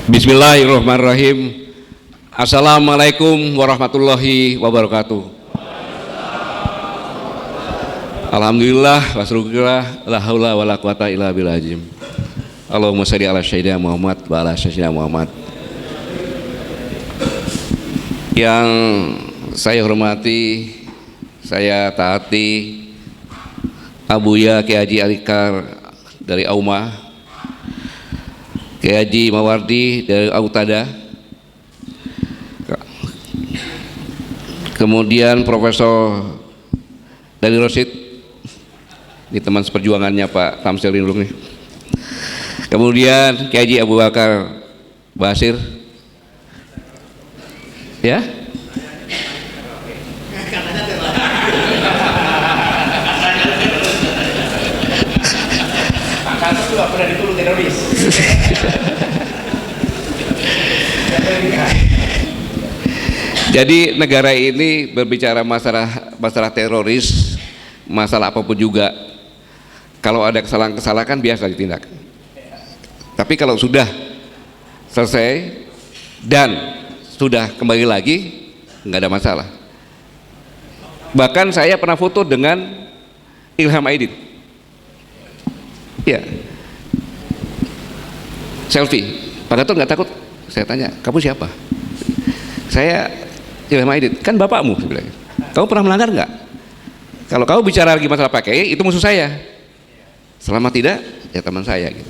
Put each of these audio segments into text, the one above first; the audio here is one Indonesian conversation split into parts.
Bismillahirrahmanirrahim. Assalamualaikum warahmatullahi wabarakatuh. Alhamdulillah wasrulillah la haula wala quwata illa billahil azim. Allahumma shalli ala sayyidina Muhammad wa ala sayyidina Muhammad. Yang saya hormati, saya taati Abuya Kiai Haji Alikar dari Auma, Kiai Haji Mawardi dari Autada, kemudian Profesor dari Rosid, ini teman seperjuangannya Pak Tamsil Rinulung nih. Kemudian Kiai Haji Abu Bakar Basir, ya. Jadi negara ini berbicara masalah teroris, masalah apapun juga, kalau ada kesalahan-kesalahan biasa ditindak. Tapi kalau sudah selesai dan sudah kembali lagi, nggak ada masalah. Bahkan saya pernah foto dengan Ilham Aidit, ya, selfie. Pak Gatot nggak takut? Saya tanya, kamu siapa? Saya Ilham Aidit. Kan bapakmu, saya bilang. Kamu pernah melanggar nggak? Kalau kamu bicara lagi masalah pakai, itu musuh saya. Selama tidak, ya teman saya gitu.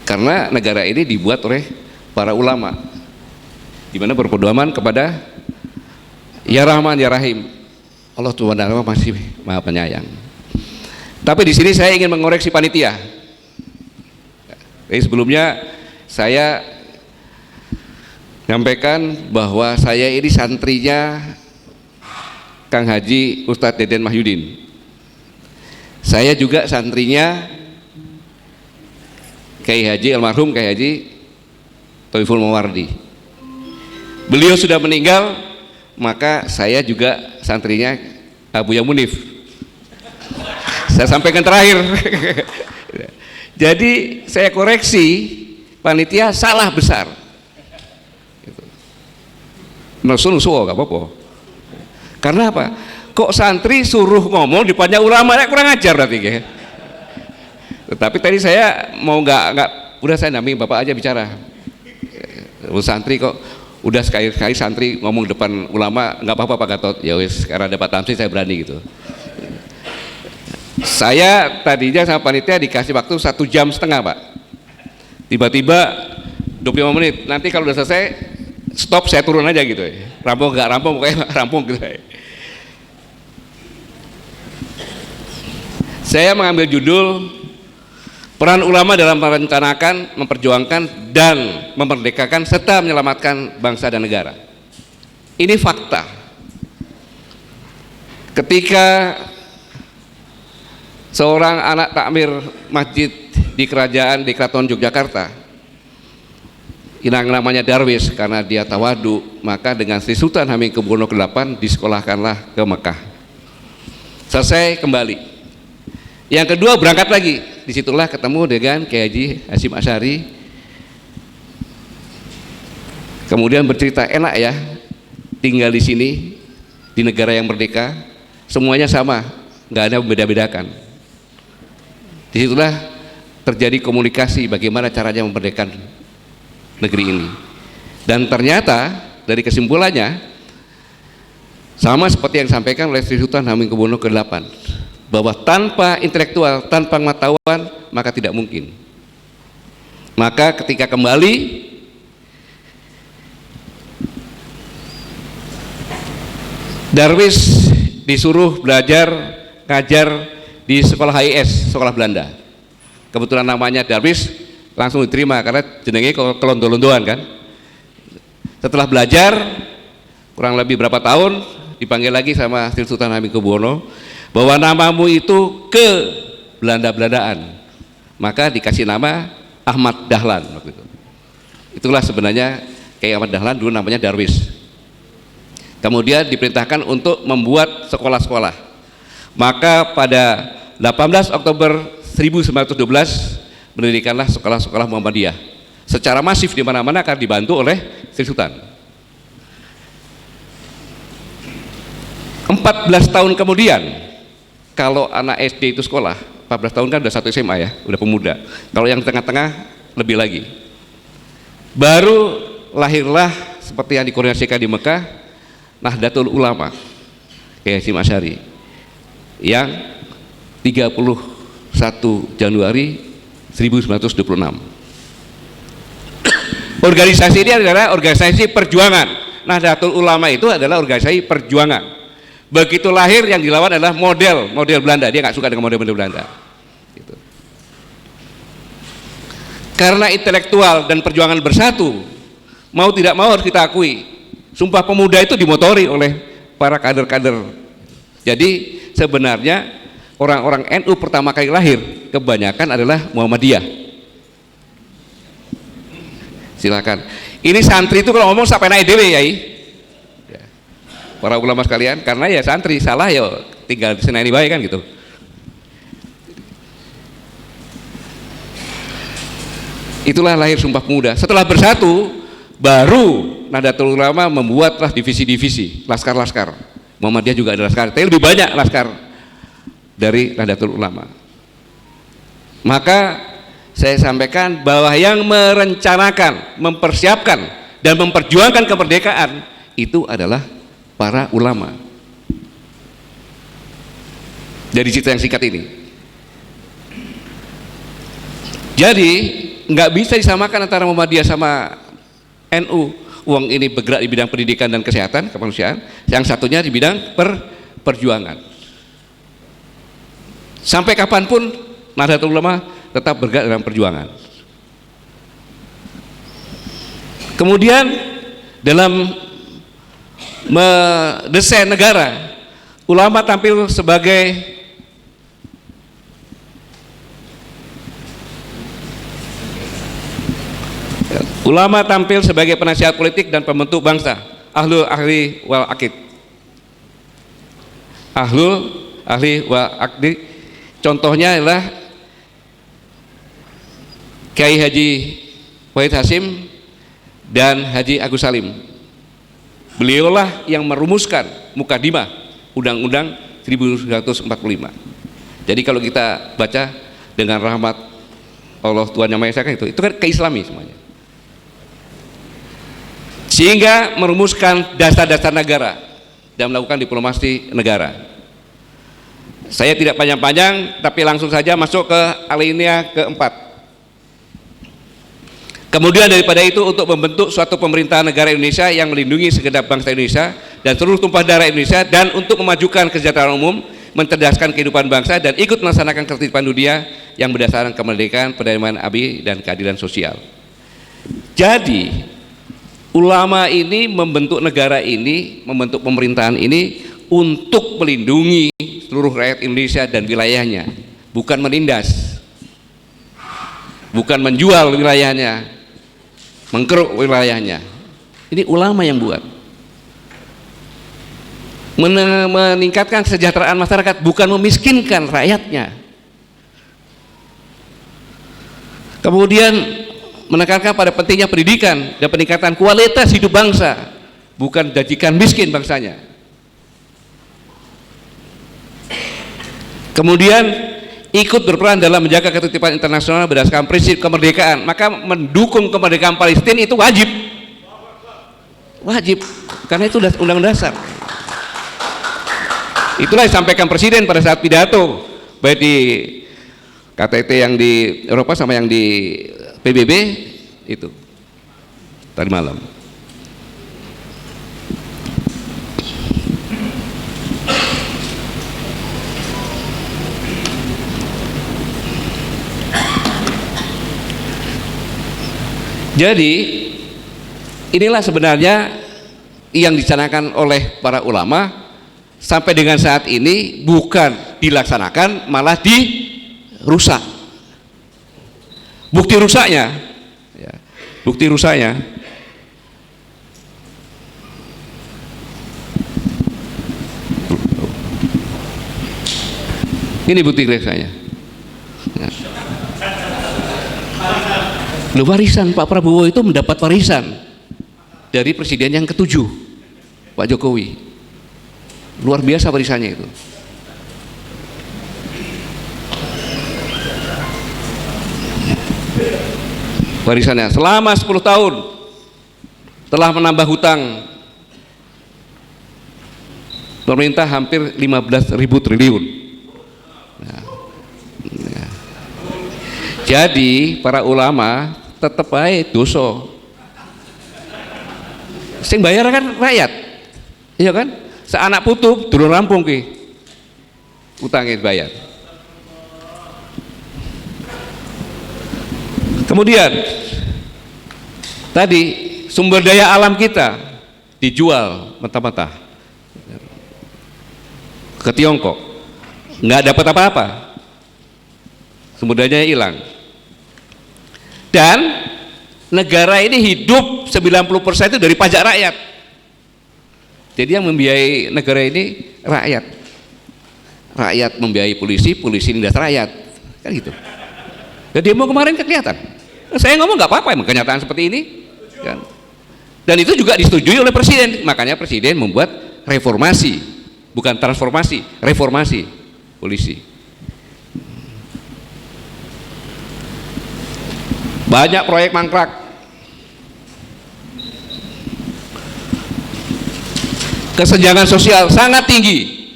Karena negara ini dibuat oleh para ulama, di mana berpedoman kepada Ya Rahman Ya Rahim. Allah Tuhan masih Maha Penyayang. Tapi di sini saya ingin mengoreksi panitia. Jadi sebelumnya saya nyampaikan bahwa saya ini santrinya Kang Haji Ustadz Deden Mahyudin. Saya juga santrinya Kiai Haji almarhum Kiai Haji Thaiful Mawardi. Beliau sudah meninggal, maka saya juga santrinya Abuya Munif. Saya sampaikan terakhir. Jadi saya koreksi, panitia salah besar. Nusul gak apa-apa. Karena apa? Kok santri suruh ngomong di depannya ulama, kurang ajar berarti ya. Tetapi tadi saya mau nggak, udah saya nami bapak aja bicara. Santri kok udah sekali-sekali santri ngomong depan ulama, nggak apa-apa Pak Gatot. Ya wis, karena ada Pak Tamsi saya berani gitu. Saya tadinya sama panitia dikasih waktu 1,5 jam Pak. Tiba-tiba 25 menit. Nanti kalau udah selesai stop, saya turun aja gitu ya. Rampung nggak rampung, pokoknya rampung gitu ya. Saya mengambil judul peran ulama dalam merencanakan, memperjuangkan dan memerdekakan serta menyelamatkan bangsa dan negara. Ini fakta. Ketika seorang anak takmir masjid di kerajaan di Keraton Yogyakarta, yang namanya Darwis, karena dia tawadu, maka dengan Sri Sultan Hamengkubuwono ke-8 disekolahkanlah ke Mekah. Selesai kembali. Yang kedua berangkat lagi, disitulah ketemu dengan Kiai Haji Hasyim Asy'ari. Kemudian bercerita, enak ya tinggal di sini di negara yang merdeka, semuanya sama, nggak ada beda-bedakan. Disitulah terjadi komunikasi bagaimana caranya memerdekakan negeri ini. Dan ternyata dari kesimpulannya sama seperti yang disampaikan oleh Sri Sultan Hamengkubuwono ke-8, bahwa tanpa intelektual, tanpa pengetahuan, maka tidak mungkin. Maka ketika kembali Darwis disuruh belajar ngajar di sekolah HIS, sekolah Belanda. Kebetulan namanya Darwis, langsung diterima karena jenenge kelondol-londoan kan. Setelah belajar kurang lebih berapa tahun, dipanggil lagi sama Sri Sultan Hamengkubuwono bahwa namamu itu ke Belanda-Belandaan, maka dikasih nama Ahmad Dahlan waktu itu. Itulah sebenarnya Kiai Ahmad Dahlan, dulu namanya Darwis. Kemudian diperintahkan untuk membuat sekolah-sekolah. Maka pada 18 Oktober 1912 mendirikanlah sekolah-sekolah Muhammadiyah secara masif di mana-mana akan dibantu oleh Sri Sultan. 14 tahun kemudian, kalau anak SD itu sekolah, 14 tahun kan udah satu SMA ya, udah pemuda. Kalau yang tengah-tengah lebih lagi. Baru lahirlah seperti yang dikoordinasikan di Mekah, Nahdlatul Ulama, Kiai Hasyim Asy'ari, yang 31 Januari 1926. Organisasi ini adalah organisasi perjuangan. Nahdlatul Ulama itu adalah organisasi perjuangan. Begitu lahir yang dilawan adalah model Belanda. Dia nggak suka dengan model Belanda. Gitu. Karena intelektual dan perjuangan bersatu, mau tidak mau harus kita akui, Sumpah Pemuda itu dimotori oleh para kader-kader. Jadi sebenarnya orang-orang NU pertama kali lahir kebanyakan adalah Muhammadiyah. Silakan. Ini santri itu kalau ngomong sampai naik dewe ya. Para ulama sekalian, karena ya santri salah ya tinggal diseneni bae kan gitu. Itulah lahir Sumpah Pemuda. Setelah bersatu, baru Nahdlatul Ulama membuatlah divisi-divisi, laskar-laskar. Muhammadiyah juga ada laskar, tapi lebih banyak laskar dari Nahdlatul Ulama. Maka saya sampaikan bahwa yang merencanakan, mempersiapkan dan memperjuangkan kemerdekaan itu adalah para ulama. Dari cerita yang singkat ini, jadi nggak bisa disamakan antara Muhammadiyah sama NU. Uang ini bergerak di bidang pendidikan dan kesehatan kemanusiaan, yang satunya di bidang perjuangan. Sampai kapanpun Nahdlatul Ulama tetap bergerak dalam perjuangan. Kemudian dalam mendesain negara, ulama tampil sebagai penasihat politik dan pembentuk bangsa, ahlul ahli wal aqid. Ahlul ahli wal aqid, contohnya adalah Kiai Haji Wahid Hasyim dan Haji Agus Salim. Beliaulah yang merumuskan mukadimah Undang-Undang 1945. Jadi kalau kita baca dengan rahmat Allah Tuhan Yang Maha Esa itu kan keislami semuanya. Sehingga merumuskan dasar-dasar negara dan melakukan diplomasi negara. Saya tidak panjang-panjang, tapi langsung saja masuk ke alinea keempat. Kemudian daripada itu, untuk membentuk suatu pemerintahan negara Indonesia yang melindungi segenap bangsa Indonesia dan seluruh tumpah darah Indonesia, dan untuk memajukan kesejahteraan umum, mencerdaskan kehidupan bangsa, dan ikut melaksanakan ketertiban dunia yang berdasarkan kemerdekaan, perdamaian abadi, dan keadilan sosial. Jadi ulama ini membentuk negara ini, membentuk pemerintahan ini untuk melindungi seluruh rakyat Indonesia dan wilayahnya, bukan menindas, bukan menjual wilayahnya, mengkeruk wilayahnya. Ini ulama yang buat. Meningkatkan kesejahteraan masyarakat, bukan memiskinkan rakyatnya. Kemudian menekankan pada pentingnya pendidikan dan peningkatan kualitas hidup bangsa, bukan jadikan miskin bangsanya. Kemudian ikut berperan dalam menjaga ketertiban internasional berdasarkan prinsip kemerdekaan. Maka mendukung kemerdekaan Palestina itu wajib, karena itu undang dasar. Itulah yang disampaikan Presiden pada saat pidato, baik di KTT yang di Eropa sama yang di PBB itu tadi malam. Jadi inilah sebenarnya yang dicanangkan oleh para ulama sampai dengan saat ini, bukan dilaksanakan malah dirusak. Bukti rusaknya ini bukti rusaknya. Loh, warisan Pak Prabowo itu mendapat warisan dari presiden yang ketujuh, Pak Jokowi. Luar biasa warisannya itu. Warisannya selama 10 tahun telah menambah hutang pemerintah hampir 15.000 triliun. Nah, ya. Jadi para ulama tetap baik dosa. Sing bayar kan rakyat, iya kan? Seanak putu durung rampung ki utangnya bayar. Kemudian tadi sumber daya alam kita dijual mentah-mentah ke Tiongkok, nggak dapat apa-apa, sumber dayanya hilang. Dan negara ini hidup 90% itu dari pajak rakyat. Jadi yang membiayai negara ini rakyat. Rakyat membiayai polisi, polisi nindas rakyat, kan gitu. Dan demo kemarin kelihatan. Saya ngomong nggak apa-apa, emang kenyataan seperti ini. Kan? Dan itu juga disetujui oleh presiden. Makanya presiden membuat reformasi, bukan transformasi, reformasi polisi. Banyak proyek mangkrak. Kesenjangan sosial sangat tinggi.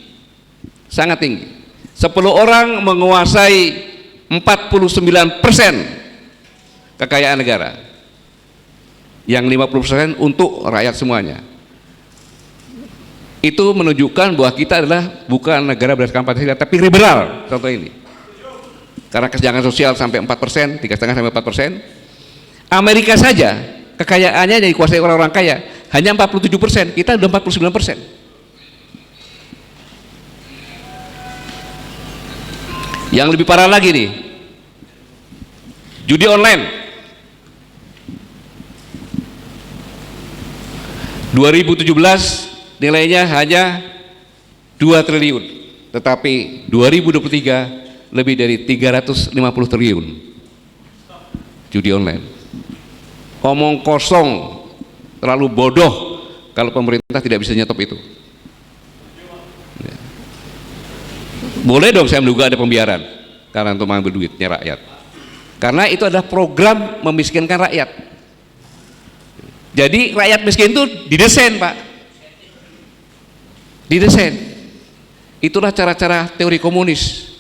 Sangat tinggi. 10 orang menguasai 49% kekayaan negara, yang 50% untuk rakyat semuanya. Itu menunjukkan bahwa kita adalah bukan negara berdasarkan Pancasila, tapi liberal. Contoh ini, karena kesenjangan sosial sampai 4%, 3,5 sampai 4%. Amerika saja kekayaannya yang dikuasai orang-orang kaya hanya 47%, kita udah 49%. Yang lebih parah lagi nih, judi online. 2017 nilainya hanya 2 triliun, tetapi 2023 lebih dari 350 triliun judi online. Omong kosong, terlalu bodoh kalau pemerintah tidak bisa nyetop itu. Boleh dong saya menduga ada pembiaran karena untuk mengambil duitnya rakyat, karena itu adalah program memiskinkan rakyat. Jadi rakyat miskin itu didesain, Pak, didesain. Itulah cara-cara teori komunis.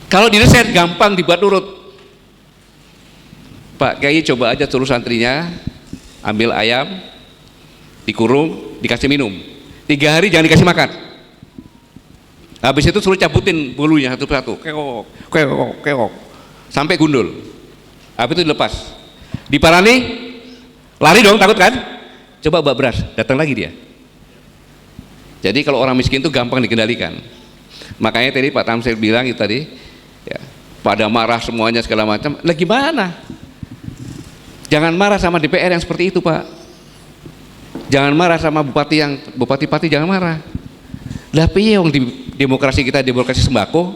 Kalau didesain gampang dibuat nurut. Pak Kiai coba aja suruh santrinya ambil ayam, dikurung, dikasih minum 3 hari, jangan dikasih makan. Habis itu suruh cabutin bulunya satu-satu, keok, keok, keok, sampai gundul. Habis itu dilepas, diparani, lari dong, takut kan? Coba bawa beras, datang lagi dia. Jadi kalau orang miskin itu gampang dikendalikan. Makanya tadi Pak Tamsir bilang itu tadi, ya, pada marah semuanya segala macam. Lah gimana? Jangan marah sama DPR yang seperti itu, Pak. Jangan marah sama bupati-bupati, jangan marah. Lah piye wong di demokrasi kita demokrasi sembako?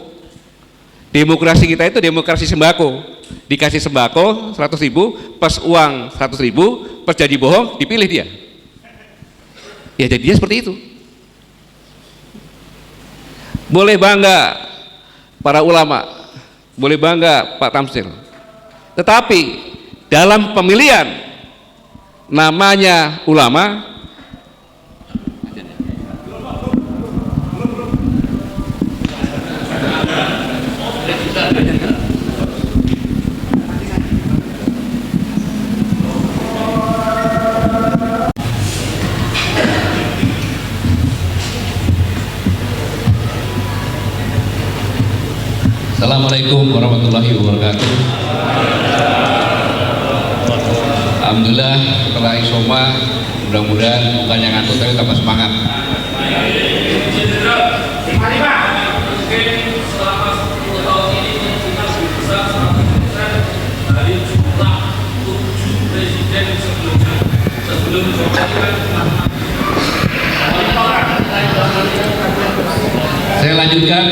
Demokrasi kita itu demokrasi sembako. Dikasih sembako 100.000, pas uang 100.000, pas jadi bohong dipilih dia. Ya jadi dia seperti itu. Boleh bangga para ulama, boleh bangga Pak Tamsir. Tetapi dalam pemilihan namanya ulama, Assalamualaikum warahmatullahi wabarakatuh. Alhamdulillah setelah isoma, mudah-mudahan bukan yang ngantuk tapi tambah semangat. Saya lanjutkan.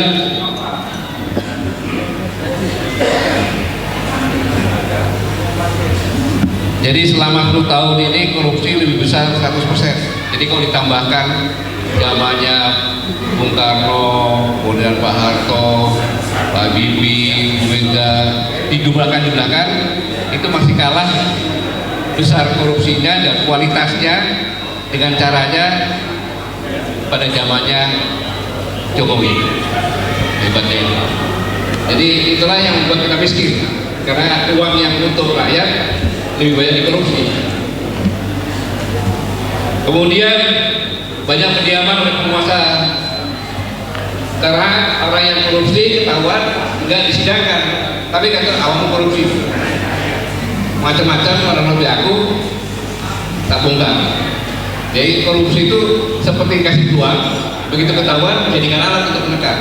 Jadi selama 10 tahun ini korupsi lebih besar 100%. Jadi kalau ditambahkan zamannya Bung Karno, kemudian Pak Harto, Pak Habibie, Bu Mega, dijumlahkan itu masih kalah besar korupsinya dan kualitasnya dengan caranya pada zamannya Jokowi. Hebatnya itu. Jadi itulah yang membuat kita miskin, karena uang yang untuk rakyat lebih banyak dikorupsi. Kemudian banyak pendiaman oleh penguasa, karena orang yang korupsi ketahuan nggak disidangkan, tapi kata awam korupsi macam-macam, orang lebih aku tak bongkar. Jadi korupsi itu seperti kasih peluang, begitu ketahuan menjadikan alat untuk menekan.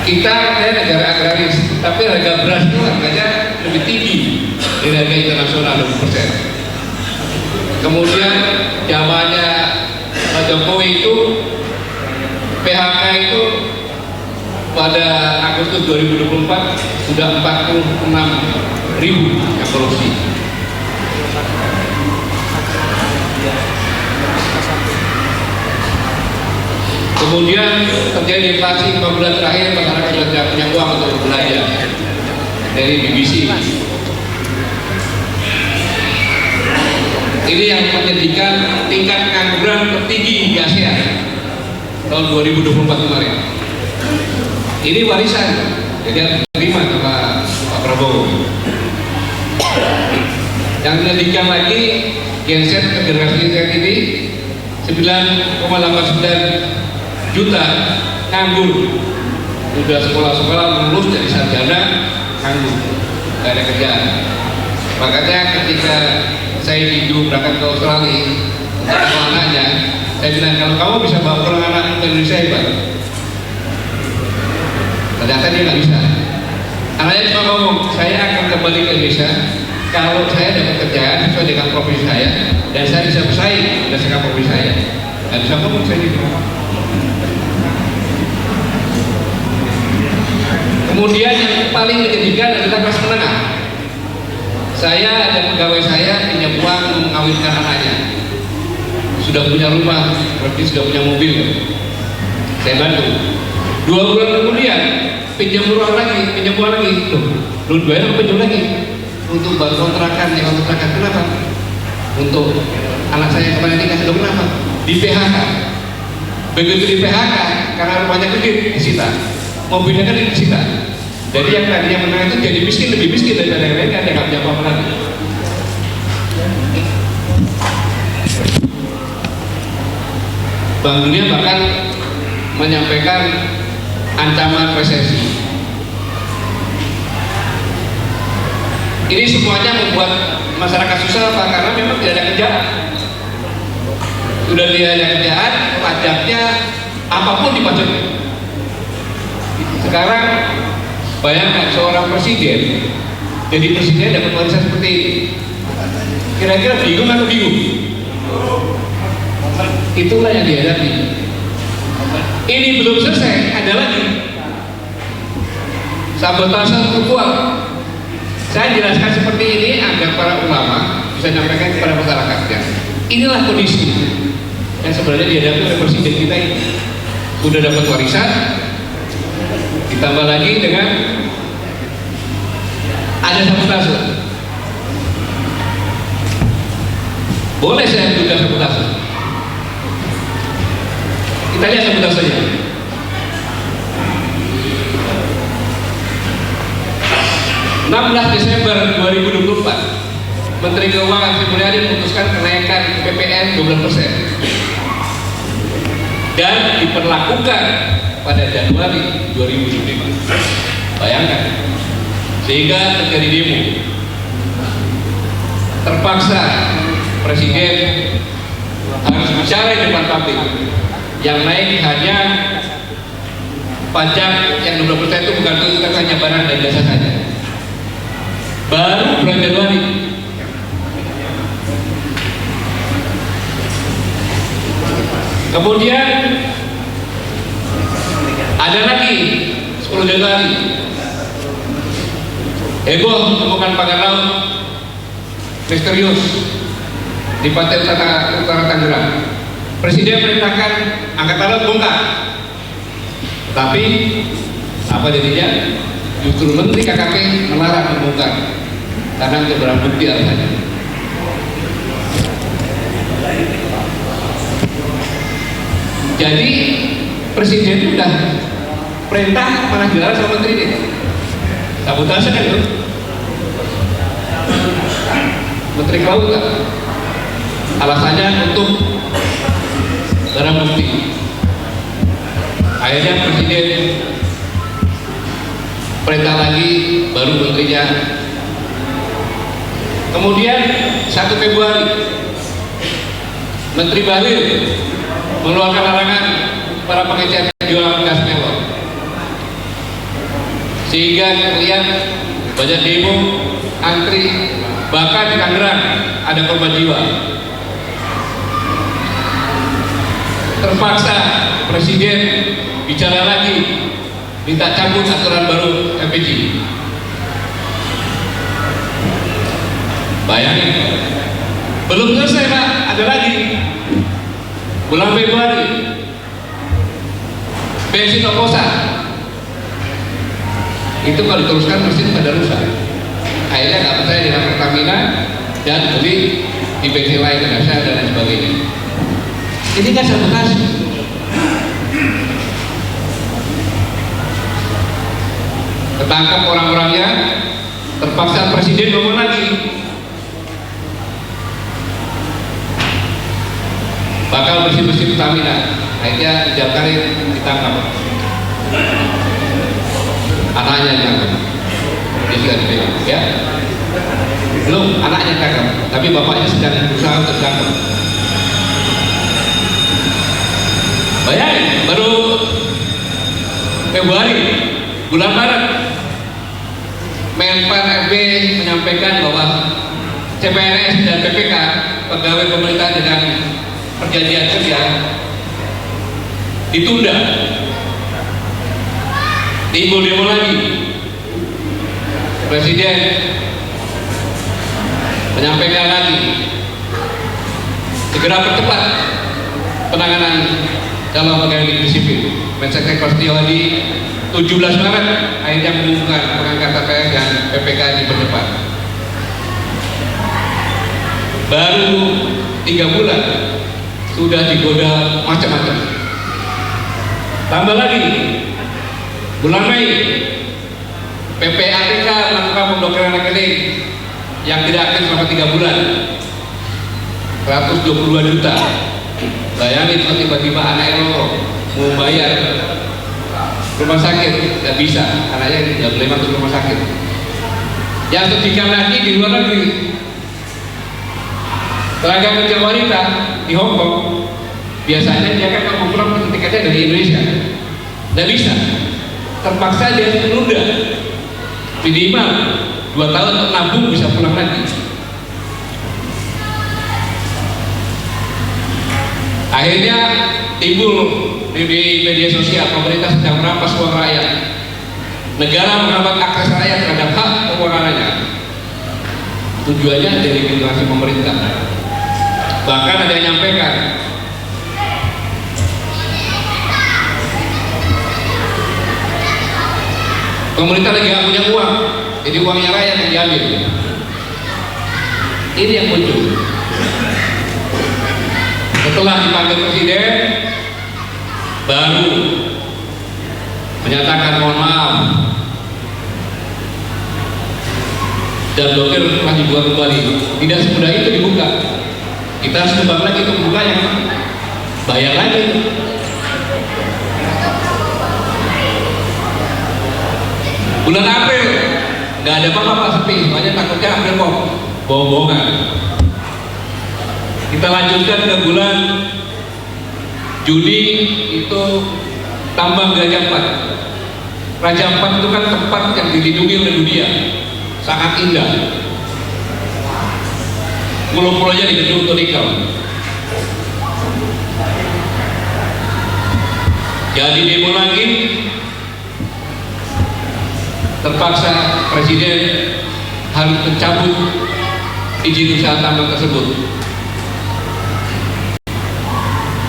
Kita negara agraris, tapi harga beras itu harganya lebih tinggi dari harga internasional 20%. Kemudian zamannya Pak Jokowi itu PHK itu pada Agustus 2024 sudah 46.000 yang korupsi. Kemudian terjadi inflasi 5 bulan terakhir, masyarakat sudah tidak punya uang untuk belanja. Dari BBC. Ini yang menyedihkan, tingkat pengangguran tertinggi di ASEAN tahun 2024 kemarin. Ini warisan, jadi terima sama Pak Prabowo. Yang menyedihkan lagi, Gen Z generasi Z ini 9,89 juta nganggur, udah sekolah-sekolah lulus dari sarjana nganggur, gak ada kerjaan. Makanya ketika saya hidup berangkat ke Australia untuk anaknya, saya bilang kalau kamu bisa bawa pulang anak ke Indonesia hebat. Ternyata dia nggak bisa. Anaknya cuma ngomong, saya akan kembali ke Indonesia kalau saya dapat kerjaan sesuai dengan profesi saya dan saya bisa bersaing berdasarkan profesi saya. Dan bisa ngomong saya gitu. Kemudian yang paling menyedihkan adalah kelas menengah. Saya dan pegawai saya pinjam uang mengawinkan anaknya. Sudah punya rumah, berarti sudah punya mobil. Saya bantu. 2 bulan kemudian pinjam uang lagi, belum bayar pinjam lagi untuk bantu kontrakan, nyewa kontrakan. Kenapa? Untuk anak saya kemarin nikah. Kenapa? Di PHK. Begitu di PHK, karena rumahnya kredit disita, mobilnya kan disita. Jadi yang tadinya menang itu jadi miskin, lebih miskin daripada yang lain, kan dia nggak punya apa-apa lagi. Bank Dunia bahkan menyampaikan ancaman resesi. Ini semuanya membuat masyarakat susah, Pak, karena memang tidak ada kerjaan. Sudah tidak ada kerjaan, pajaknya apapun dipajak. Sekarang bayangkan seorang presiden, jadi presiden dapat warisan seperti ini. Kira-kira bingung atau bingung? Itulah yang dihadapi. Ini belum selesai, ada lagi sabotase struktural. Saya jelaskan seperti ini agar para ulama bisa menyampaikan kepada masyarakatnya. Inilah kondisi yang sebenarnya dihadapi oleh presiden kita ini. Sudah dapat warisan, ditambah lagi dengan ada sabotase. Boleh saya menduga sabotase? Kita lihat saja. Desember 2024, Menteri Keuangan Sri Mulyani memutuskan kenaikan PPN 12% dan diperlakukan pada Januari 2025. Bayangkan, sehingga terjadi demo. Terpaksa Presiden harus bicara di depan publik. Yang naik hanya pajak yang 20% itu bukan itu, hanya barang dan jasa saja. Baru bulan Januari. Kemudian ada lagi 10 Januari Heboh temukan pagar laut misterius di pantai utara Tangerang. Presiden perintahkan angkatan laut bongkar. Tapi apa jadinya? Justru Menteri KKP melarang membongkar karena untuk barang bukti alasannya. Jadi Presiden sudah perintah malah dilarang sama Menteri ini. Sabotase kan itu? Menteri Kelautan. Alasannya untuk barang bukti. Akhirnya Presiden perintah lagi, baru menterinya. Kemudian 1 Februari Menteri Bahlil mengeluarkan larangan para pengecer jual gas melon, sehingga terlihat banyak demo, antri, bahkan di Tangerang ada korban jiwa. Terpaksa Presiden bicara lagi, minta cabut aturan baru LPG. Bayangin, belum selesai Pak, ada lagi. Bulan Februari, bensin oplosan. Itu kalau diteruskan mesin pada rusak. Akhirnya nggak percaya dengan Pertamina dan beli di bensin lain Indonesia dan lain sebagainya. Ini kan sabotase. Ketangkap orang-orangnya, terpaksa Presiden ngomong lagi. Bakal bersih-bersih Pertamina. Akhirnya setiap kali ditangkap. Anaknya ditangkap. Dia sudah dipegang, ya. Belum, anaknya ditangkap, tapi bapaknya sedang berusaha untuk ditangkap. Bayangin, baru Februari, bulan Maret, Menpan RB menyampaikan bahwa CPNS dan PPK, pegawai pemerintah dengan perjanjian kerja, ditunda. Timbul demo lagi. Presiden menyampaikan lagi, segera percepat penanganan dalam pegawai negeri sipil. Menseknek Prasetyo Hadi 17 Maret akhirnya mengumumkan pengangkatan PNS dan PPK dipercepat. Baru 3 bulan sudah digoda macam-macam. Tambah lagi, bulan Mei PPATK melakukan pemblokiran rekening yang tidak aktif selama 3 bulan, 122 juta. Bayangin tiba-tiba anak lo mau bayar rumah sakit, nggak bisa, anaknya nggak boleh masuk rumah sakit. Yang ketiga lagi di luar negeri, tenaga kerja wanita di Hong Kong, biasanya dia kan kalau pulang tiketnya dari Indonesia, nggak bisa, terpaksa dia menunda minimal 2 tahun untuk nabung bisa pulang lagi. Akhirnya timbul di media sosial, pemerintah sedang merampas uang rakyat, negara menghambat akses rakyat terhadap hak keuangannya. Tujuannya delegitimasi pemerintah. Bahkan ada yang nyampaikan, pemerintah lagi nggak punya uang, jadi uangnya rakyat yang diambil. Ini yang muncul. Setelah dipanggil Presiden, baru menyatakan mohon maaf dan blokir telah dibuat kembali. Tidak semudah itu dibuka. Kita harus kembali lagi untuk buka yang bayar lagi. Bulan April nggak ada apa-apa, sepi, banyak takutnya April kok bohong-bohongan. Kita lanjutkan ke bulan Juni, itu tambang Raja Ampat. Raja Ampat itu kan tempat yang dilindungi oleh dunia, sangat indah. Pulau-pulaunya digedung untuk nikel. Jadi demo lagi, terpaksa Presiden mencabut izin usaha tambang tersebut.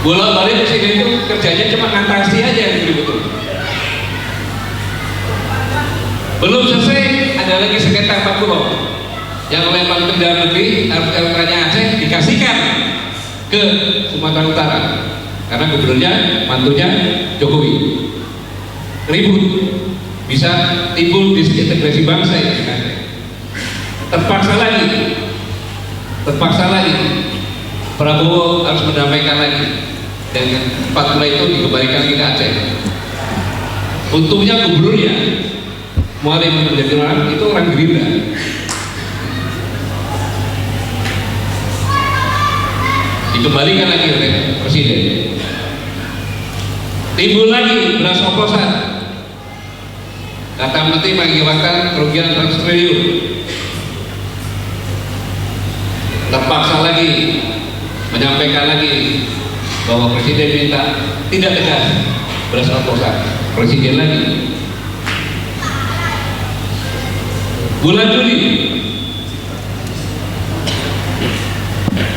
Bolak-balik presiden itu kerjanya cuma ngantasi aja yang betul-betul. Belum selesai, ada lagi sengketa 4 pulau yang oleh Menteri Dalam Negeri harus LK-nya Aceh dikasihkan ke Sumatera Utara karena gubernurnya mantunya Jokowi. Ribut, bisa timbul disintegrasi bangsa ya. Terpaksa lagi Prabowo harus mendamaikan lagi dengan 4 pulau itu dikembalikan ke Aceh. Untungnya gubernurnya Muhammad menjadi orang itu orang Gerindra. Dikembalikan lagi oleh presiden. Timbul lagi beras oplosan. Kata Menteri mengakibatkan kerugian 100 triliun. Terpaksa lagi menyampaikan lagi bahwa presiden minta tidak tegas beras oplosan. Presiden lagi. Bulan Juli,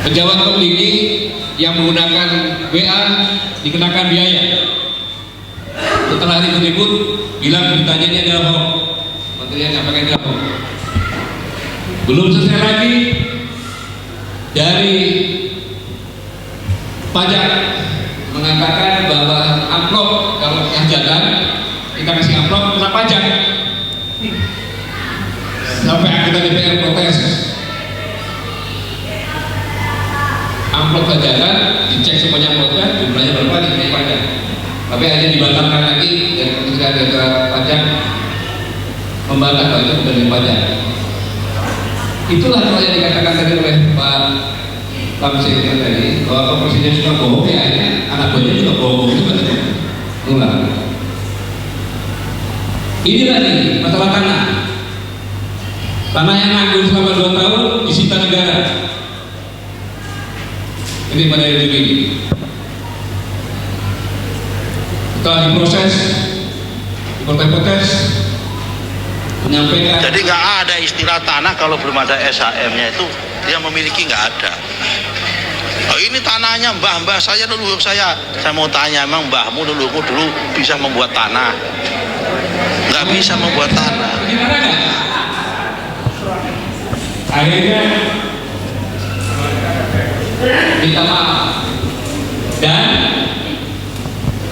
pejabat tertinggi yang menggunakan WA dikenakan biaya. Setelah ribut-ribut, bilang beritanya ini adalah hoax. Menterinya nyampaikan adalah hoax. Belum selesai lagi dari pajak mengatakan bahwa amplop kalau hajatan kita kasih amplop kena pajak. Sampai anggota DPR protes. Amplop hajatan dicek semuanya amplopnya jumlahnya berapa dikenai pajak. Tapi hanya dibatalkan lagi dari ketika Direktorat Pajak membantah kalau itu bukan dari pajak. Itulah kalau yang dikatakan tadi oleh Pak Kamsir tadi bahwa Presiden suka bohong ya akhirnya anak buahnya juga bohong juga. Ulang. Ini tadi masalah tanah. Tanah yang nganggur selama 2 tahun disita negara. Ini pada Juli. Setelah diproses, diprotes, menyampaikan. Jadi nggak ada istilah tanah kalau belum ada SHM-nya itu dia memiliki, nggak ada. Oh, ini tanahnya mbah saya dulu saya mau tanya emang mbahmu dulu bisa membuat tanah? Nggak bisa membuat tanah. Akhirnya minta maaf dan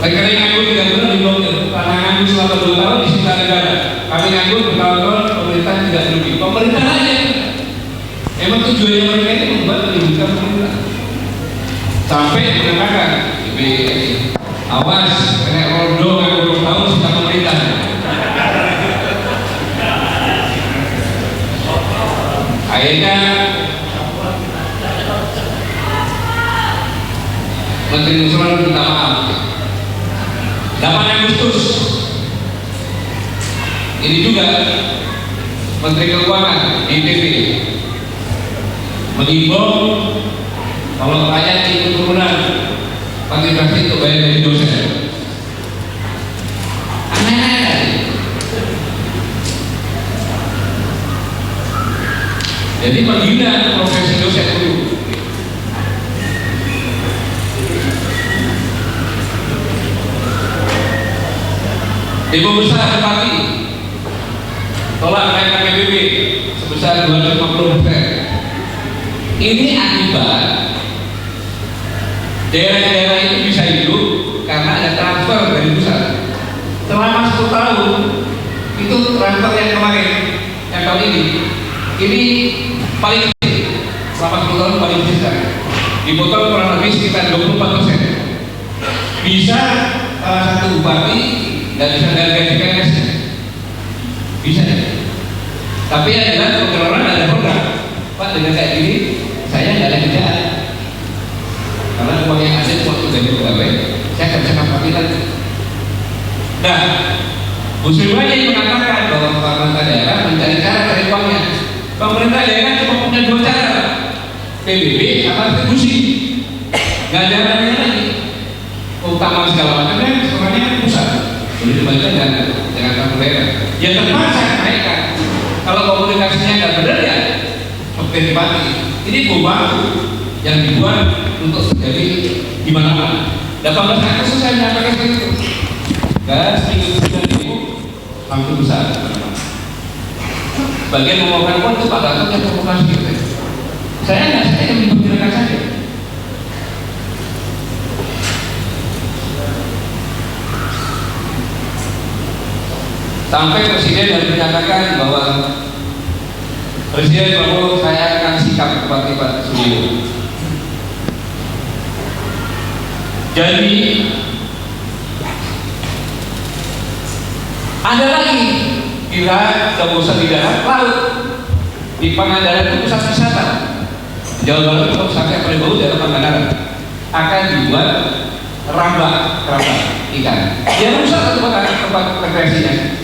karena nganggur tidak benar diblokir. Karena nganggur selama 2 tahun disita negara. Kami nganggur bertahun-tahun pemerintah tidak rugi. Pemerintah aja. Emang tujuannya mereka ini membuat merugikan pemerintah. Sampai mengatakan awas kena rondo nganggur 2 tahun sisa pemerintah. Akhirnya Menteri Nusron minta maaf. 8 Agustus ini juga Menteri Keuangan di TV mengimbau kalau rakyat ikut turunan partisipasi untuk bayar dari dosen. Aneh-aneh. Jadi menghina profesi dosen dulu. Demo besar pagi tolak kenaikan PBB sebesar 250%. Ini akibat daerah-daerah itu bisa hidup karena ada transfer dari pusat. Selama 10 tahun itu transfer yang kemarin, yang tahun ini paling kecil. Selama 10 tahun paling besar. Dipotong kurang lebih sekitar 24%. Bisa salah satu bupati dan bisa gaji PNS bisa ya. Tapi yang jelas pengelolaan ada program. Pak dengan kayak gini saya nggak ada kerjaan karena uang yang ada waktu gaji pegawai saya nggak bisa kapal lagi. Nah, Bu Sri Mulyani mengatakan bahwa pemerintah daerah mencari cara cari uangnya. Pemerintah daerah cuma punya 2 cara, PBB sama distribusi. Nggak ada caranya lagi. Utama segala macamnya sebenarnya pusat. Jadi dibandingkan dengan daerah. Ya terpaksa naikkan. Kalau komunikasinya nggak benar ya Tripati. Ini bom waktu yang dibuat untuk terjadi di mana-mana. 18 Agustus saya menyampaikan seperti itu. Dan seminggu kemudian itu langsung besar. Bagian memohon pun itu Pak Gatot yang provokasi gitu. Saya yang memperkirakan saja. Sampai Presiden yang menyatakan bahwa Presiden Prabowo saya akan sikap kepada Pak Suryo. Jadi ada lagi kira bosan di darat laut di Pangandaran itu pusat wisata Jawa Barat untuk sampai Prabowo daerah Pangandaran akan dibuat rambak ikan. Dia rusak tempat rekreasinya.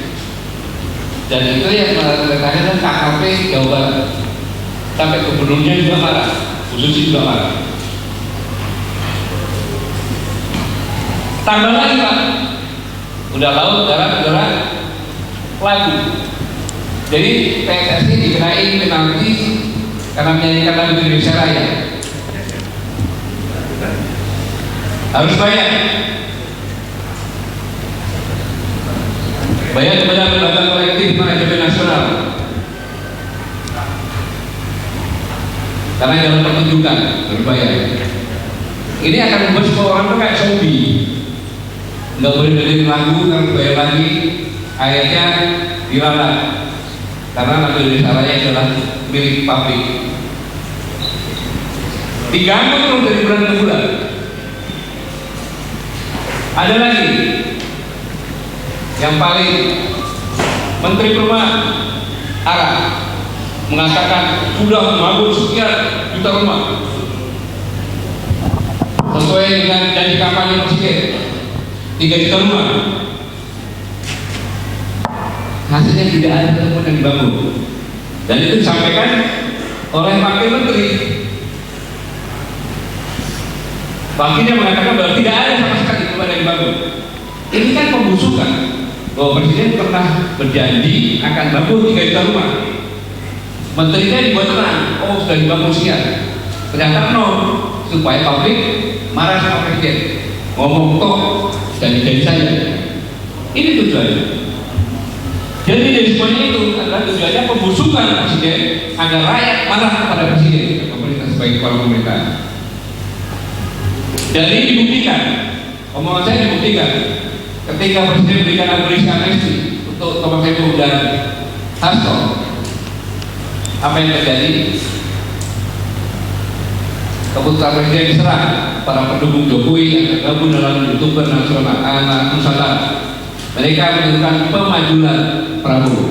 Dan itu yang menandakan KKP Jawa Barat. Sampai gubernurnya juga marah, khususnya juga marah. Tambah lagi Pak, udah laut, darat, udara, lagu. Jadi PSSI dikenai penalti karena menyanyikan lagu Indonesia Raya. Harus bayar. Bayar kepada lembaga kolektif manajemen nasional. Karena dalam pertunjukan berbayar. Ini akan membuat semua orang itu kayak zombie. Nggak boleh dengerin lagu karena bayar lagi, akhirnya dilarang karena lagu Indonesia Raya adalah milik publik. Diganggu terus dari bulan ke bulan. Ada lagi yang paling, Menteri Perumahan Arab mengatakan sudah membangun sekian juta rumah sesuai dengan janji kampanye Presiden 3 juta rumah. Hasilnya tidak ada temuan yang dibangun, dan itu disampaikan oleh Wakil Menteri. Wakilnya mengatakan bahwa tidak ada sama sekali temuan yang dibangun. Ini kan pembusukan bahwa Presiden pernah berjanji akan bangun 3 juta rumah. Menterinya dibuat tenang, oh sudah dibangun sekian, ternyata nol, supaya publik marah sama Presiden. Ngomong toh janji-janji saja. Ini tujuannya. Jadi dari semuanya itu adalah tujuannya pembusukan Presiden agar rakyat marah kepada Presiden, pemerintah sebagai kepala pemerintah. Jadi dibuktikan, omongan saya dibuktikan ketika Presiden berikan abolisi amnesti untuk Thomas Saiful dan Hasto. Apa yang terjadi? Keputusan Presiden diserah para pendukung Jokowi yang tergabung dalam YouTuber nasional anak Nusantara. Mereka menentukan pemajuan Prabowo.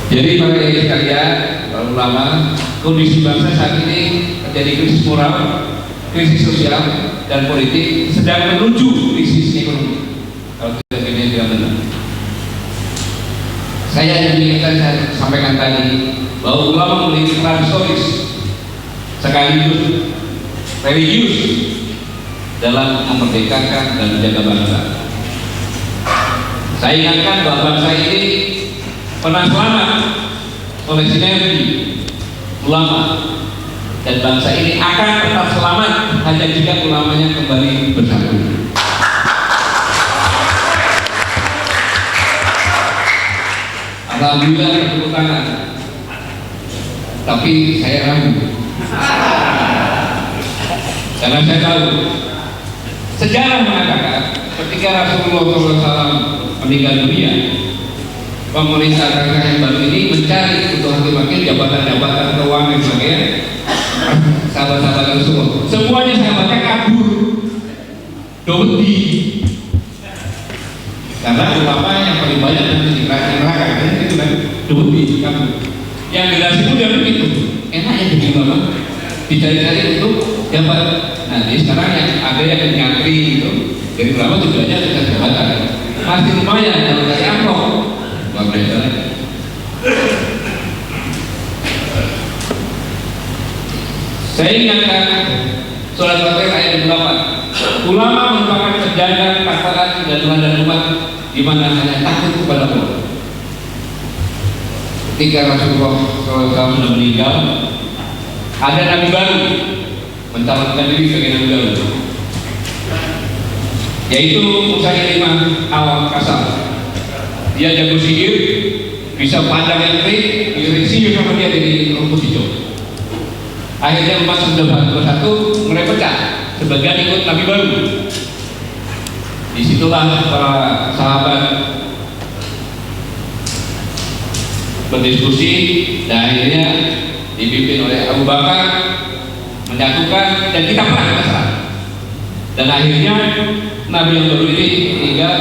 Jadi para yang sekalian, para ulama, kondisi bangsa saat ini terjadi krisis moral, krisis sosial dan politik, sedang menuju krisis ekonomi. Kalau ini tidak benar. Saya ingin saya sampaikan tadi bahwa ulama memiliki peran historis sekaligus religius dalam memerdekakan dan menjaga bangsa. Saya ingatkan bahwa bangsa ini pernah selamat oleh sinergi ulama, dan bangsa ini akan tetap selamat hanya jika ulamanya kembali bersatu. Alhamdulillah tepuk tangan. Tapi saya ragu. Karena saya tahu sejarah mengatakan ketika Rasulullah SAW meninggal dunia, pemerintah yang baru ini mencari untuk hakim-hakim jabatan-jabatan keuangan dan sebagainya. Sahabat-sahabat Rasulullah semuanya sahabatnya kabur, dodi. Karena ulama yang paling banyak nanti di neraka kan itu kan dodi kabur. Yang generasi muda begitu, enak ya jadi ulama, dicari-cari untuk jabat. Nanti sekarang yang ada yang nyantri itu dari ulama tujuannya untuk jabatan. Masih lumayan kalau dari amplop. Saya ingatkan surat Fatihah ayat 28. Ulama merupakan penjaga ketaatan dan Tuhan dan umat di mana hanya takut kepada Allah. ketika Rasulullah SAW sudah meninggal, ada nabi baru mencalonkan diri sebagai nabi baru, yaitu Musailimah al-Kazzab. Dia jago sihir, bisa pandang yang trik, sihir sama dia dari rumput hijau. Akhirnya umat sudah bersatu, mulai pecah sebagian ikut nabi baru. Disitulah para sahabat berdiskusi dan akhirnya dipimpin oleh Abu Bakar menyatukan, dan kita perang besar. Dan akhirnya nabi yang baru ini meninggal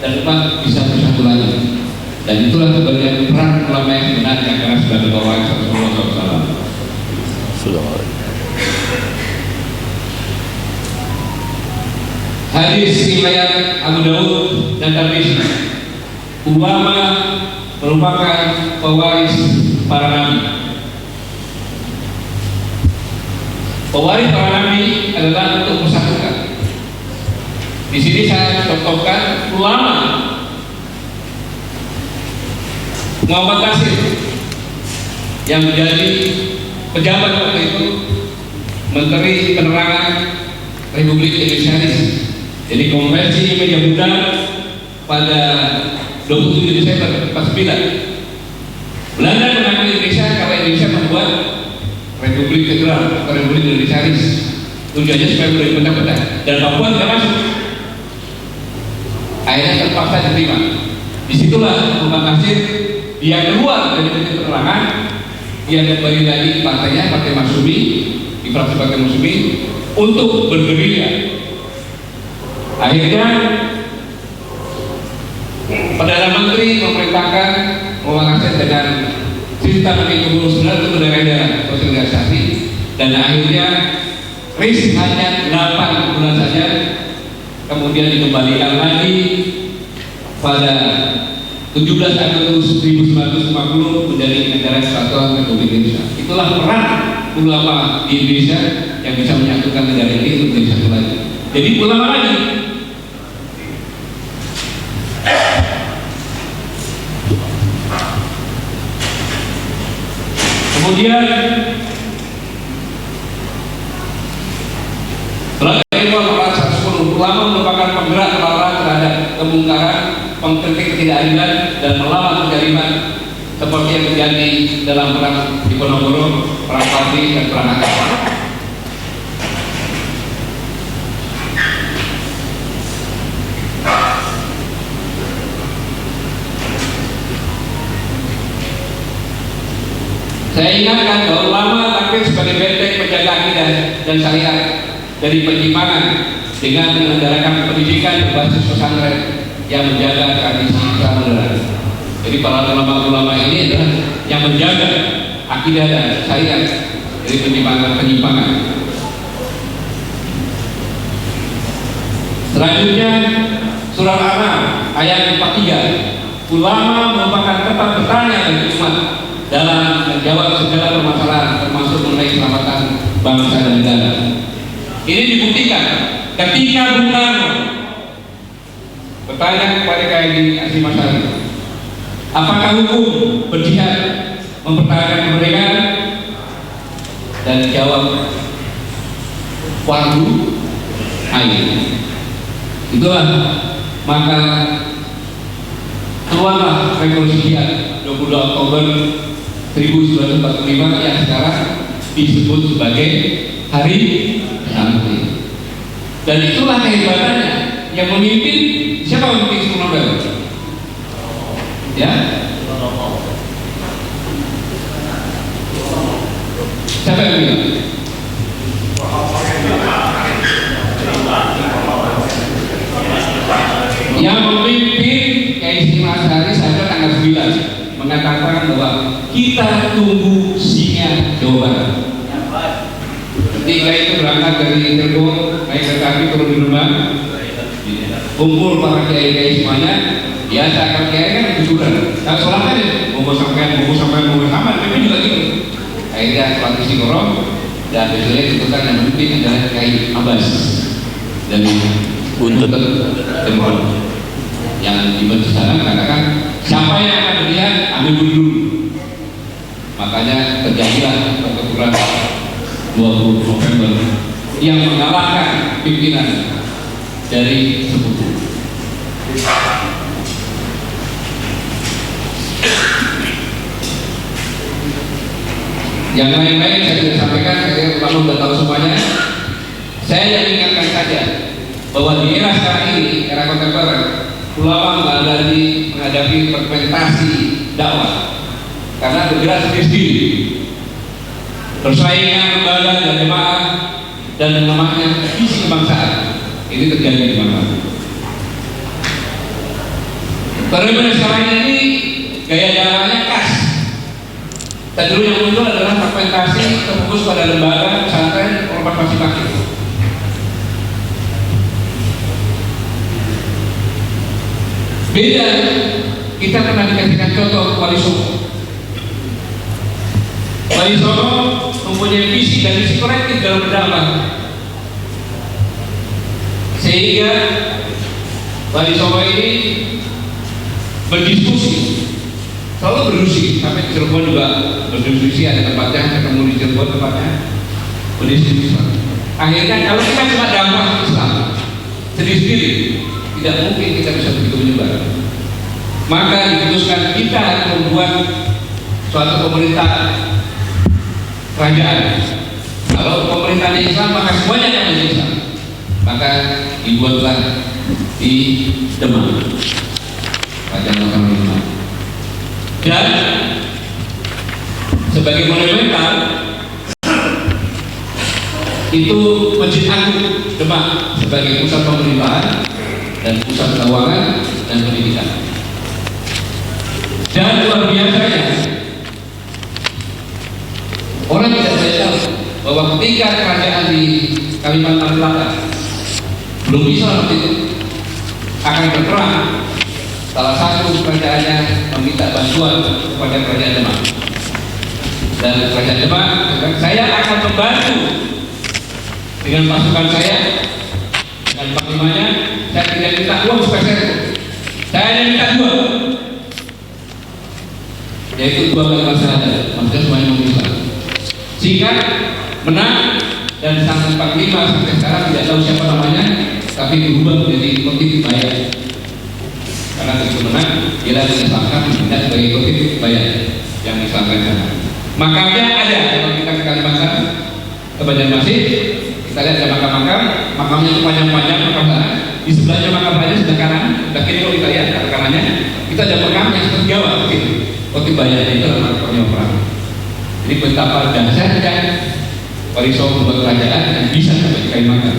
dan umat bisa bersatu lagi. Dan itulah sebagian perang ulama yang sebenarnya karena sudah dibawa Rasulullah SAW. Hadis riwayat Abu Daud dan Tirmidzi. Ulama merupakan pewaris para nabi. Pewaris para nabi adalah untuk persatukan. Di sini saya contohkan ulama Muhammad Nasir yang menjadi pejabat waktu itu Menteri Penerangan Republik Indonesia. Jadi konvensi media muda pada 27 Desember 49, Belanda mengakui Indonesia kalau Indonesia membuat Republik Federal atau Republik Indonesia. Tujuannya supaya boleh dipecah-pecah dan Papua tidak masuk. Akhirnya terpaksa diterima. Disitulah Muhammad Nasir dia keluar dari Menteri Penerangan, dia kembali lagi partainya, Partai Masyumi, di fraksi Partai Masyumi untuk bergerilya. Akhirnya Perdana Menteri memerintahkan Muhammad Nasir dengan sistem ekonomi itu ke daerah-daerah sosialisasi, dan akhirnya RIS hanya 8 bulan saja, kemudian dikembalikan lagi pada 17 Agustus 1950 menjadi negara kesatuan Republik Indonesia. Itulah peran ulama di Indonesia yang bisa menyatukan negara ini untuk menjadi satu lagi. Jadi ulama lagi. Kemudian ulama merupakan penggerak melawan terhadap kemungkaran, pengkritik ketidakadilan, dan melawan kezaliman seperti yang terjadi dalam perang Diponegoro, perang Pati, dan perang Aceh. Saya ingatkan bahwa ulama tampil sebagai benteng penjaga akidah dan syariat dari penyimpangan dengan menyelenggarakan pendidikan berbasis pesantren yang menjaga tradisi Islam moderat. Jadi para ulama-ulama ini adalah yang menjaga akidah dan syariat dari penyimpangan. Selanjutnya surah Al-An'am ayat 43. Ulama merupakan tempat bertanya bagi umat dalam menjawab segala permasalahan termasuk mengenai keselamatan bangsa dan negara. Ini dibuktikan ketika Bung Karno bertanya kepada KAI Hasyim Asy'ari, apakah hukum berjihad mempertahankan kemerdekaan? Dan dijawab fardu ain. Itulah maka keluarlah Revolusi Jihad 22 Oktober 1945 yang sekarang disebut sebagai Hari Santri. Dan itulah kehebatannya. Yang memimpin, siapa yang memimpin 10 November? Ya? Siapa yang memimpin? Yang memimpin Kiai Hasyim Asy'ari saja tanggal 9 mengatakan bahwa kita tunggu singa Jawa Barat. Ketika itu berangkat dari Cirebon, naik kereta api turun di rumah, kumpul para kiai-kiai semuanya. Biasa kalau kiai kan jujuran, kalau sholat kan mau sampai tapi juga gitu. Akhirnya sholat istiqoroh dan besoknya ditentukan yang memimpin adalah Kiai Abbas dan Buntut yang di sana mengatakan siapa yang akan berlihat ambil dulu. Makanya terjadilah pertempuran 20 November yang mengalahkan pimpinan dari sekutu. Yang lain-lain saya tidak sampaikan, saya ulama sudah tahu semuanya. Saya ingatkan saja bahwa di era sekarang ini, era kontemporer, ulama menghadapi fragmentasi dakwah karena bergerak sendiri-sendiri, bersaing dengan lembaga dan jemaah dan namanya visi kebangsaan. Ini terjadi di mana-mana. Fenomena sekarang ini gaya jalannya khas. Dan dulu yang muncul adalah fragmentasi terfokus pada lembaga, pesantren, ormas masing-masing. Beda, kita pernah dikasihkan contoh Wali Songo. Wali Songo mempunyai visi dan misi kolektif dalam berdakwah, sehingga Wali Songo ini berdiskusi, selalu berdiskusi. Sampai di Cirebon juga berdiskusi, ada tempatnya, ketemu di Cirebon tempatnya berdiskusi. Akhirnya kalau kita cuma dakwah Islam sendiri-sendiri, tidak mungkin kita bisa begitu menyebar. Maka diputuskan kita harus membuat suatu pemerintah kerajaan. Kalau pemerintahnya Islam, maka semuanya akan menjadi Islam. Maka dibuatlah di Demak, Kerajaan Lokal Demak. Dan sebagai monumental itu Masjid Agung Demak sebagai pusat pemerintahan dan pusat keuangan dan pendidikan. Dan luar biasanya, orang tidak boleh tahu bahwa ketika kerajaan di Kalimantan Selatan belum bisa waktu itu akan berperang, salah satu kerajaannya meminta bantuan kepada kerajaan Demak. Dan kerajaan Demak, saya akan membantu dengan pasukan saya, dengan panglimanya. Saya tidak minta uang spesial, saya hanya minta dua, yaitu dua kalimat syahadat, maksudnya semuanya Islam. Jika menang dan sang panglima sampai sekarang tidak tahu siapa namanya, tapi berubah menjadi khotib bayat. Karena begitu menang, dia lalu disangka tidak sebagai khotib bayat yang disangkakan. Makamnya ada kalau kita ke Kalimantan, ke Banjarmasin, kita lihat ada makam-makam, makamnya itu panjang-panjang makam sana. Di sebelahnya makam raja sebelah kanan, sebelah kiri kalau kita lihat ke kanannya, kita ada makam yang seperti Jawa, khotib bayatnya itu adalah makamnya perang. Jadi betapa dahsyatnya Wali Songo membuat kerajaan yang bisa sampai di Kalimantan.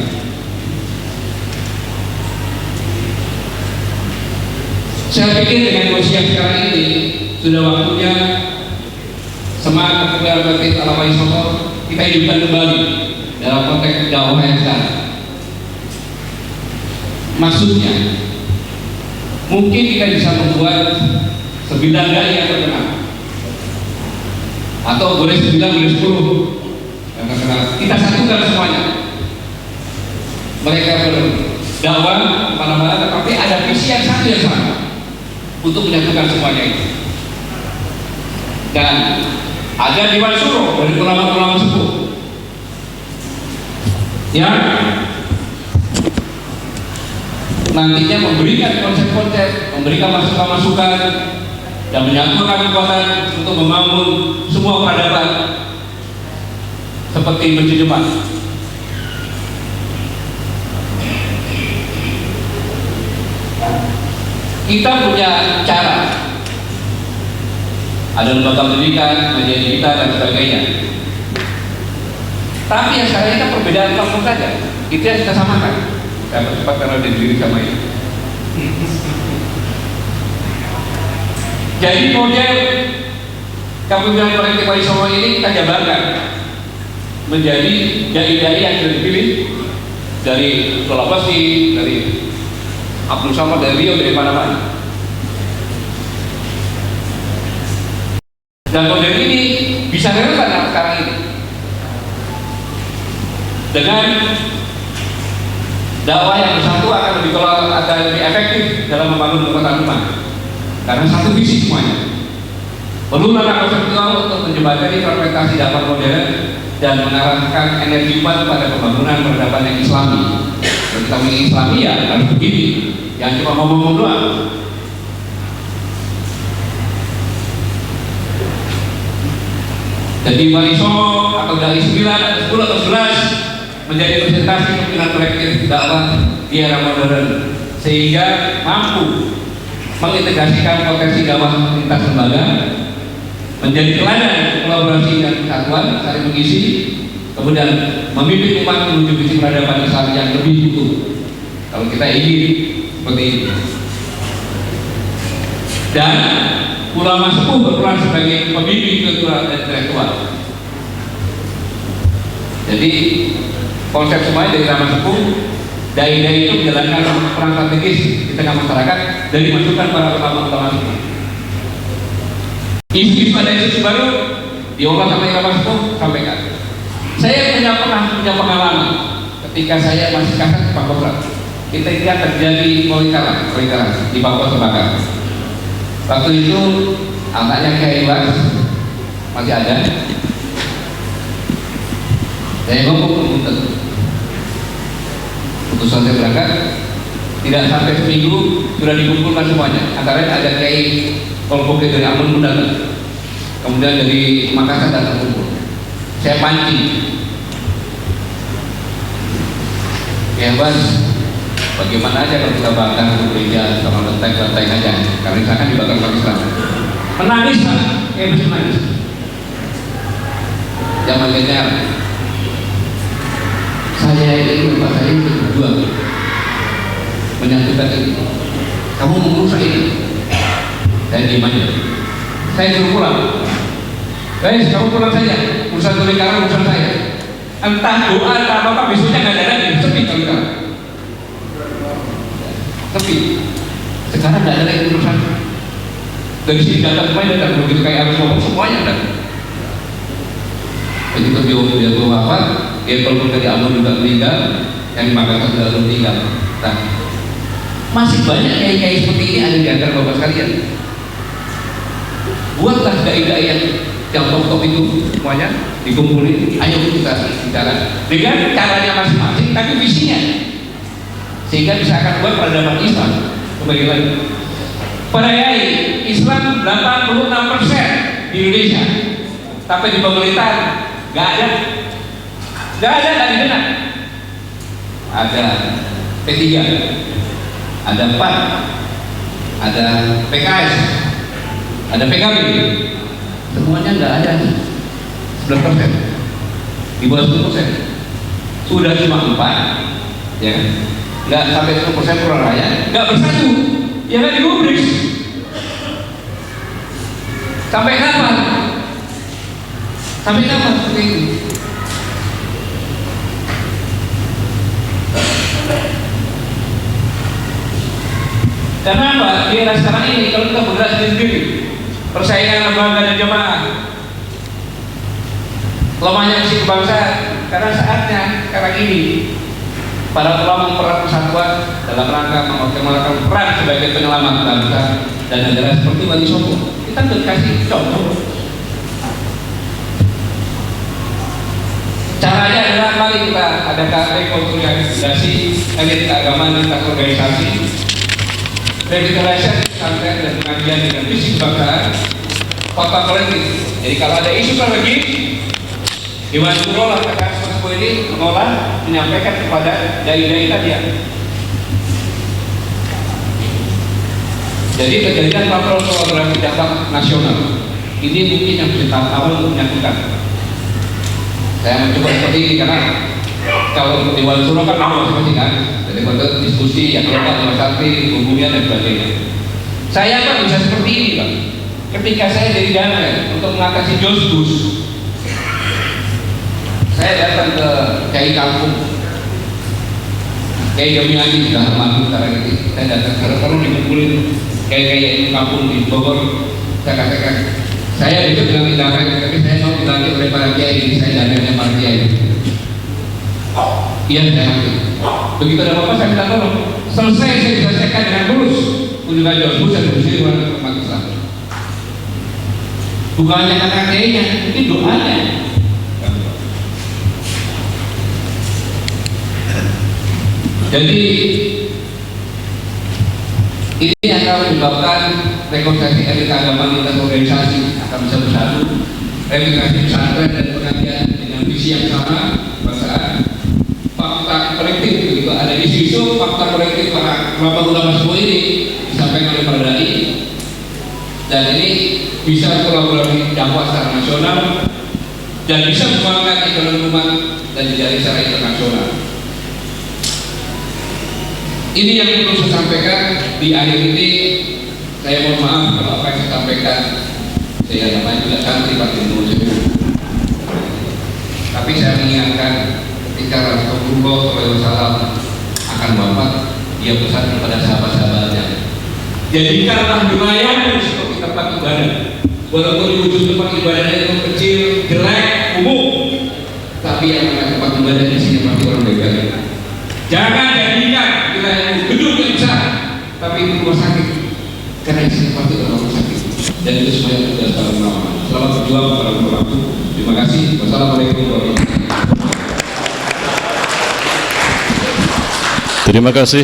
Saya pikir dengan kondisi yang sekarang ini sudah waktunya semangat kepemimpinan ala Wali Songo kita hidupkan kembali dalam konteks dakwah yang sekarang. Maksudnya, mungkin kita bisa membuat 9 dai yang terkenal, atau boleh 9, boleh 10 yang terkenal. Kita satukan semuanya. Mereka berdakwah kemana-mana, tetapi ada visi yang satu yang sama untuk menyatukan semuanya itu. Dan ada Dewan Syuro dari ulama-ulama sepuh yang nantinya memberikan konsep-konsep, memberikan masukan-masukan dan menyatukan kekuatan untuk membangun semua peradaban seperti Masjid Demak. Kita punya cara, ada lembaga pendidikan, kajian kita dan sebagainya. Tapi yang sekarang ini perbedaan kelompok saja, itu yang kita samakan. Saya percepat karena ada diri sama ini. Jadi model kepemimpinan kolektif Wali Songo ini kita jabarkan menjadi dai-dai yang sudah dipilih dari Sulawesi, dari Abdul Samad, dari Riau, dari mana-mana. Dan model ini bisa relevan sekarang ini dengan dakwah yang bersatu akan lebih efektif dalam membangun kekuatan umat karena satu visi semuanya. Perlu langkah konseptual untuk menjembatani fragmentasi dakwah modern dan mengarahkan energi umat pada pembangunan peradaban yang Islami. Kalau kita ingin Islami ya harus begini, yang cuma ngomong-ngomong doang. Jadi Wali Songo atau dari 9 atau 10 atau 11 menjadi presentasi kepimpinan kolektif dakwah di era modern, sehingga mampu mengintegrasikan potensi dakwah lintas lembaga, menjadi teladan kolaborasi dan kesatuan saling mengisi, kemudian memimpin umat menuju visi peradaban Islam yang lebih utuh. Kalau kita ingin seperti ini. Dan ulama sepuh berperan sebagai pembimbing kultural dan intelektual. Jadi konsep semuanya dari ulama sepuh, dai-dai itu menjalankan peran strategis di tengah masyarakat dan dimasukkan para ulama-ulama sepuh. Isu-isu ada isu baru diolah sama ulama sepuh sampaikan. Saya punya pengalaman ketika saya masih kakak di Papua. Kita lihat terjadi polintaran di Papua terbakar. Waktu itu anaknya Kiai Iwas masih ada. Saya ngomong putusan saya berangkat, tidak sampai seminggu sudah dikumpulkan semuanya. Antara lain ada Kiai Kolbok dari Ambon datang, kemudian dari Makassar datang kumpul. Saya pancing, ya Bas, bagaimana aja kalau kita bakar gereja sama lenteng-lenteng aja, karena misalkan dibakar Pakistan. Menangis lah, bisa menangis. Zaman kenyar, saya ini lupa, saya ini berjuang menyatukan ini. Kamu mengurus ini, saya diem aja. Saya suruh pulang. Guys, kamu pulang saja. Urusan Tolikara urusan saya. Entah doa entah apa besoknya nggak ada lagi. Sepi Tolikara. Sepi. Sekarang nggak ada lagi urusan. Dari sini datang semuanya datang. Begitu kayak harus ngomong semuanya datang. Begitu dia wafat, dia kalau dari Ambon juga meninggal, yang di Makassar juga meninggal. Nah, masih banyak kiai-kiai seperti ini ada di antara bapak sekalian. Buatlah dai-dai yang top-top itu semuanya dikumpulin, ayo kita bicara dengan caranya masing-masing, tapi visinya, sehingga bisa akan buat peradaban Islam. Kembali lagi, pada Islam 86% di Indonesia, tapi di pemerintahan nggak ada, nggak didengar. Ada P3, ada PAN, ada PKS, ada PKB, semuanya nggak ada. 9%, di bawah 10%, sudah cuma 4, ya kan? Nggak sampai 10% orang raya, nggak bersatu, ya kan, digubris. Sampai kapan? Sampai kapan seperti itu? Kenapa? Di era sekarang ini kalau kita bergerak sendiri, persaingan lembaga dan jemaah, lemahnya musik kebangsaan, karena saatnya sekarang ini para ulama mempererat persatuan dalam rangka mengoptimalkan peran sebagai penyelamat bangsa dan negara seperti Wali Songo. Kita kasih contoh. Caranya adalah mari kita adakan rekonsiliasi elit keagamaan lintas organisasi, revitalisasi pesantren dan pengajian dengan visi kebangsaan, kota kolektif. Jadi kalau ada isu strategi, Dewan Syuro lah kakak ini mengolah, menyampaikan kepada dai-dai tadi. Jadi kejadian patrol kolaborasi dampak nasional ini mungkin yang bisa tahap awal untuk menyatukan. Saya mencoba seperti ini karena kalau Dewan Syuro kan mau masing-masing kan, jadi bentuk diskusi yang lokal, yang sakti, hubungan dan sebagainya. Saya kan bisa seperti ini Pak. Ketika saya dari Damai untuk mengatasi Josbus, saya datang ke Kiai Kampung, Kiai Jamiani sudah almarhum sekarang ini. Saya datang sekarang dikumpulin Kiai Kampung di Bogor. Saya katakan, saya itu bilang di Damai, tapi saya mau dilantik oleh para Kiai ini, saya dananya para Kiai. Iya, saya ngerti. Begitu ada apa-apa saya minta tolong. Selesai saya diselesaikan dengan lurus. Kunjungan Josbus dan bersih dengan umat Islam. bukan hanya kata-katanya, tapi doanya. Jadi ini akan menyebabkan rekonsiliasi elit agama lintas organisasi akan bisa bersatu, revitalisasi pesantren dan pengajian dengan visi yang sama, kebangsaan, fakta kolektif begitu. Ada isu-isu fakta kolektif para kelompok ulama semua ini disampaikan oleh para dai, dan ini bisa kolaborasi dakwah secara nasional dan bisa mengembangkan ekonomi umat dan dijalin secara internasional. Ini yang perlu saya sampaikan di akhir ini. Saya mohon maaf kalau apa yang saya sampaikan, saya namanya juga santri Partai Demokrat, tapi saya mengingatkan ketika Rasulullah SAW akan wafat, dia pesan kepada sahabat-sahabatnya, jadikanlah wilayahmu seperti tempat ibadah, walaupun di ujung tempat ibadahnya itu kecil, jelek, umum, tapi yang namanya tempat ibadah di sini pasti orang baik-baik. Jangan jadikan wilayah gedung yang besar, tapi itu rumah sakit, karena di sini pasti orang rumah sakit. Dan itu semuanya sudah selalu lama. Selamat berjuang para pelaku. Terima kasih. Wassalamualaikum warahmatullahi wabarakatuh. Terima kasih.